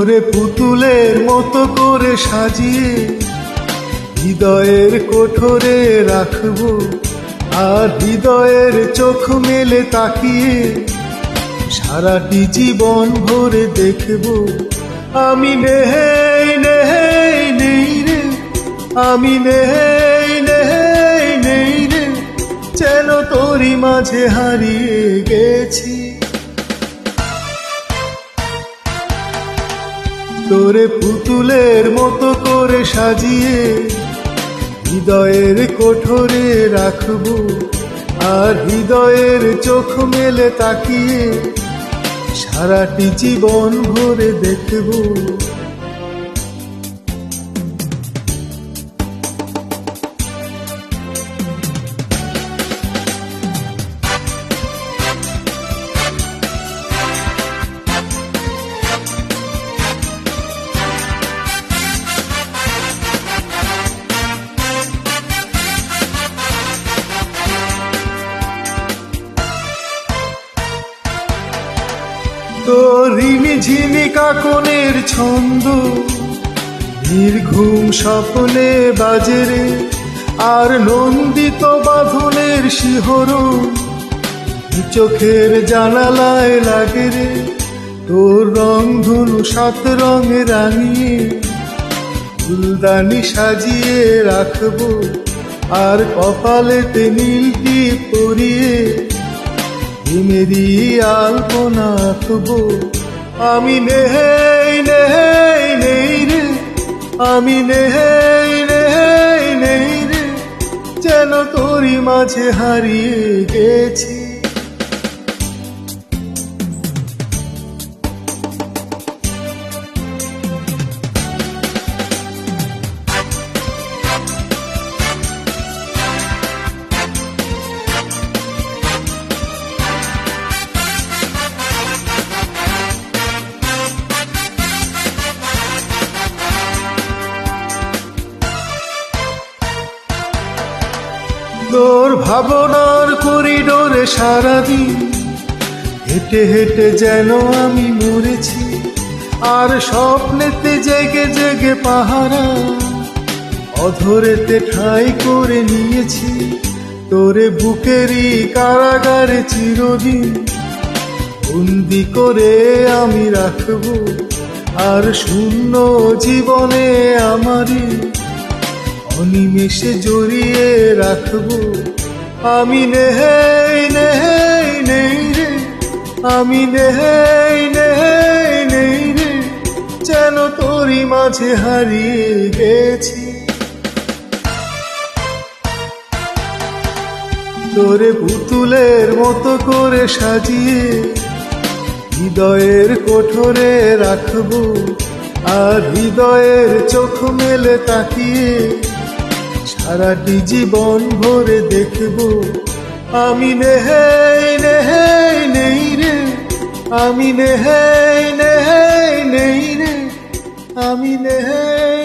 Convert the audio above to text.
তোরে পুতুলের মতো করে সাজিয়ে হৃদয়ের কোঠরে রাখবো, আর হৃদয়ের চোখ মেলে তাকিয়ে সারাটি জীবন ভরে দেখবো। আমি নেই নেই নেই রে, আমি নেই নেই নেই রে, যেন তোরই মাঝে হারিয়ে গেছি। তোরে পুতুলের মতো করে সাজিয়ে হৃদয়ের কোঠরে রাখবো, আর হৃদয়ের চোখ মেলে তাকিয়ে সারাটি জীবন ভরে দেখবো। তোর ঝিমি কাকনের ছন্দ নির্ঘুম স্বপ্নে বাজে রে, আর নন্দিত বাঁধনের শিহরণ চোখের জানালায় লাগে রে। তোর রংধনু সাত রঙে রাঙিয়ে ফুলদানি সাজিয়ে রাখবো, আর কপালেতে নীল টিপ পরিয়ে মেরি আলপনা আঁকবো। আমি নেই নেই নেই রে, আমি নেই নেই নেই রে, যেন তোরই মাঝে হারিয়ে গেছি। তোর ভাবনার করিডোরে সারাদিন হেঁটে হেঁটে যেন আমি মরেছি, আর স্বপ্নেতে জেগে জেগে পাহারা অধরেতে ঠাঁই করে নিয়েছি। তোরে বুকেরই কারাগারে চিরদিন বন্দি করে আমি রাখবো, আর শূন্য জীবনে আমারই অনিমেষে জড়িয়ে রাখবো। আমি নেই নেই নেই রে, আমি নেই নেই নেই রে, যেন তোরই মাঝে হারিয়ে গেছি। তোরে পুতুলের মতো করে সাজিয়ে হৃদয়ের কোঠরে রাখবো, আর হৃদয়ের চোখ মেলে তাকিয়ে সারাটি জীবন ভরে দেখবো। আমি নেই নেই নেই রে, আমি নেই নেই নেই রে, আমি নেই